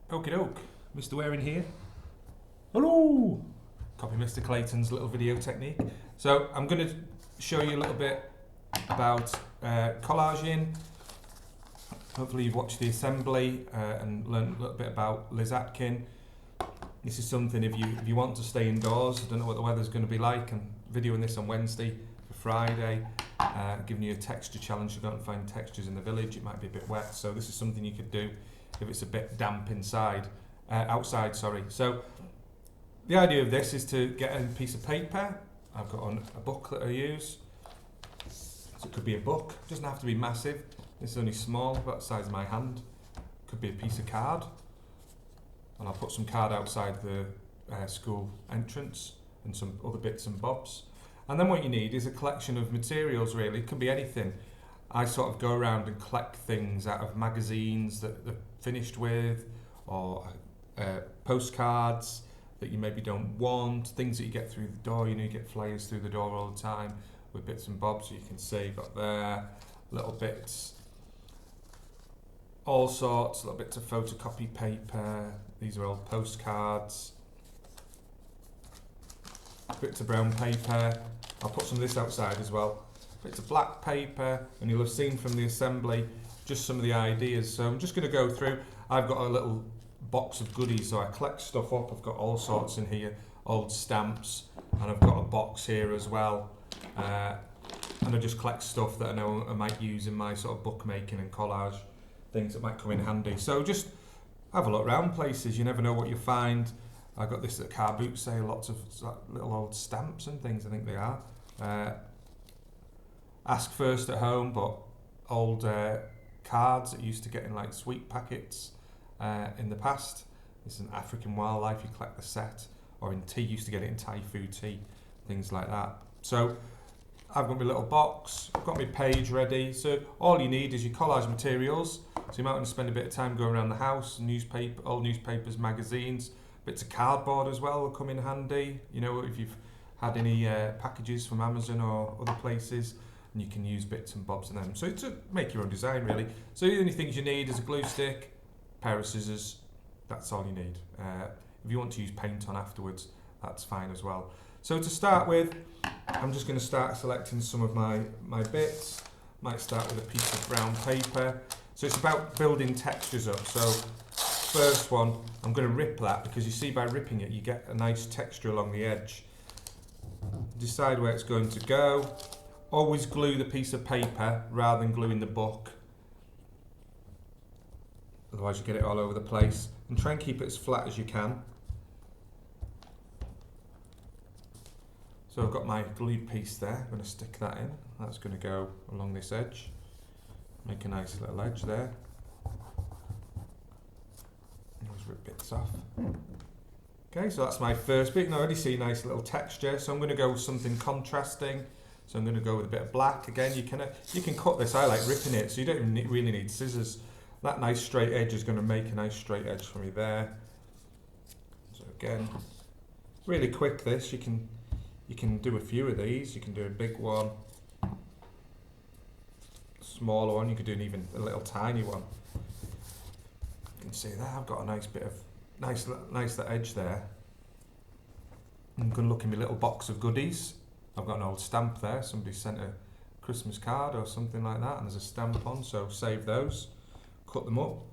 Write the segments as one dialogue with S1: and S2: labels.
S1: Okie doke, Mr. Waring here. Hello! Copy Mr. Clayton's little video technique. So I'm going to show you a little bit about collaging. Hopefully you've watched the assembly and learned a little bit about Liz Atkin. This is something if you want to stay indoors. I don't know what the weather's going to be like. I'm videoing this on Wednesday for Friday, giving you a texture challenge to go and find textures in the village. It might be a bit wet, so this is something you could do if it's a bit damp outside. So the idea of this is to get a piece of paper. I've got a book that I use. So it could be a book, it doesn't have to be massive. This is only small, about the size of my hand. Could be a piece of card. And I'll put some card outside the school entrance and some other bits and bobs. And then what you need is a collection of materials, really. It can be anything. I sort of go around and collect things out of magazines that they're finished with, or postcards that you maybe don't want, things that you get through the door. You know, you get flyers through the door all the time with bits and bobs. You can see, got there, little bits, all sorts, little bits of photocopy paper. These are old postcards, bits of brown paper. I'll put some of this outside as well. Bits of black paper, and you'll have seen from the assembly just some of the ideas. So I'm just going to go through. I've got a little box of goodies, so I collect stuff up. I've got all sorts in here, old stamps, and I've got a box here as well. And I just collect stuff that I know I might use in my sort of bookmaking and collage, things that might come in handy. So just have a look around places, you never know what you find. I got this at car boot sale, lots of little old stamps and things, I think they are. Ask first at home, but old cards that you used to get in like sweet packets in the past. This is an African wildlife, you collect the set, or in tea, you used to get it in Thai food tea, things like that. So I've got my little box, I've got my page ready. So all you need is your collage materials. So you might want to spend a bit of time going around the house, old newspapers, magazines, bits of cardboard as well will come in handy. You know, if you've had any packages from Amazon or other places, and you can use bits and bobs of them. So to make your own design, really. So the only things you need is a glue stick, a pair of scissors. That's all you need. If you want to use paint on afterwards, that's fine as well. So to start with, I'm just going to start selecting some of my bits. Might start with a piece of brown paper. So it's about building textures up. So first one, I'm going to rip that, because you see by ripping it, you get a nice texture along the edge. Decide where it's going to go. Always glue the piece of paper rather than gluing the book. Otherwise you get it all over the place. And try and keep it as flat as you can. So I've got my glued piece there. I'm going to stick that in. That's going to go along this edge. Make a nice little edge there. Just rip bits off. Okay, so that's my first bit. And I already see a nice little texture. So I'm going to go with something contrasting. So I'm going to go with a bit of black. Again, you can cut this. I like ripping it, so you don't even really need scissors. That nice straight edge is going to make a nice straight edge for me there. So again, really quick this. You can do a few of these. You can do a big one, smaller one. You could do even a little tiny one. You can see there. I've got a nice bit of nice that edge there. I'm going to look in my little box of goodies. I've got an old stamp there. Somebody sent a Christmas card or something like that, and there's a stamp on. So save those, cut them up,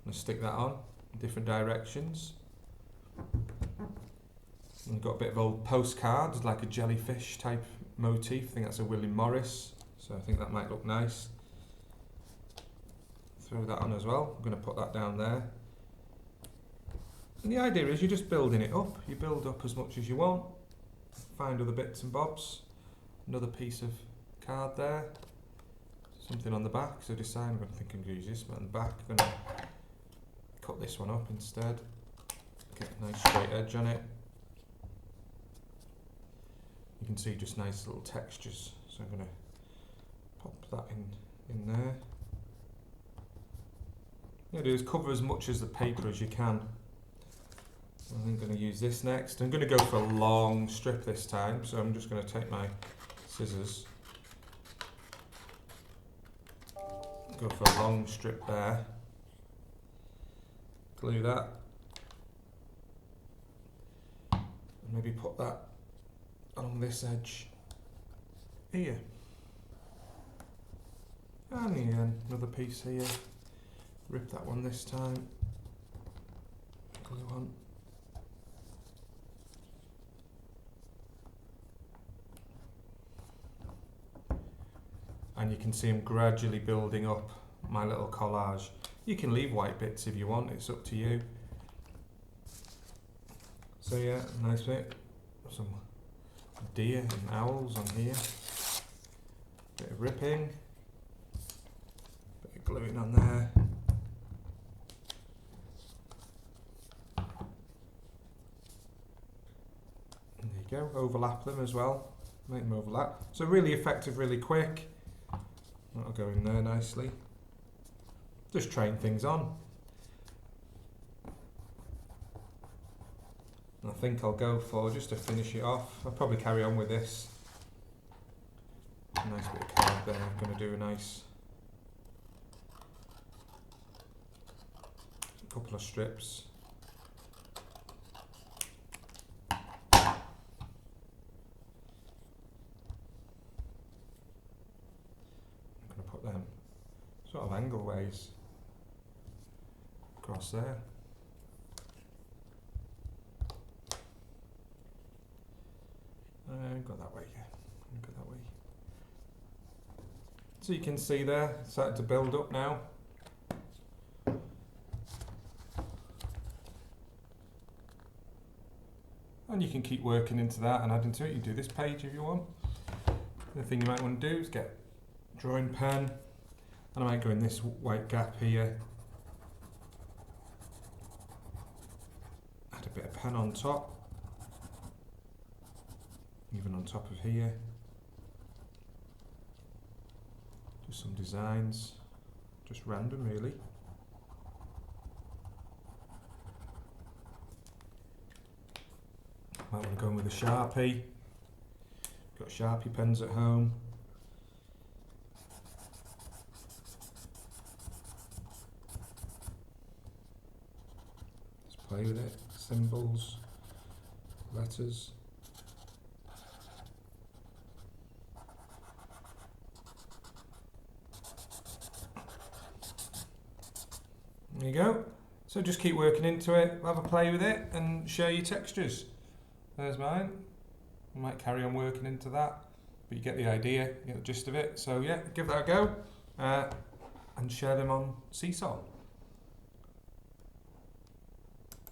S1: and stick that on in different directions. And got a bit of old postcards, like a jellyfish type motif. I think that's a William Morris, so I think that might look nice. Throw that on as well. I'm going to put that down there. And the idea is you're just building it up. You build up as much as you want. Find other bits and bobs. Another piece of card there. Something on the back. So decide, I'm going to think I'm going to use this one on the back. I'm going to cut this one up instead. Get a nice straight edge on it. You can see just nice little textures. So I'm going to pop that in there. What you do is cover as much as the paper as you can. I'm going to use this next. I'm going to go for a long strip this time, so I'm just going to take my scissors, go for a long strip there, glue that maybe put that along this edge here. And again, another piece here. Rip that one this time. Glue on. And you can see I'm gradually building up my little collage. You can leave white bits if you want, it's up to you. So yeah, nice bit. Some deer and owls on here. Bit of ripping. Bit of gluing on there. And there you go, overlap them as well. Make them overlap. So really effective, really quick. That'll go in there nicely. Just train things on. And I think I'll go for, just to finish it off, I'll probably carry on with this. A nice bit of card there. I'm going to do a nice couple of strips. Them sort of angle ways across there. Go that way, yeah. Go that way. So you can see there, it's starting to build up now. And you can keep working into that and adding to it. You can do this page if you want. The thing you might want to do is get drawing pen, and I might go in this white gap here, add a bit of pen on top, even on top of here, do some designs, just random really. Might want to go in with a Sharpie, got Sharpie pens at home. Play with it, symbols, letters. There you go. So just keep working into it, have a play with it and share your textures. There's mine. I might carry on working into that, but you get the idea, you get the gist of it. So yeah, give that a go and share them on Seesaw.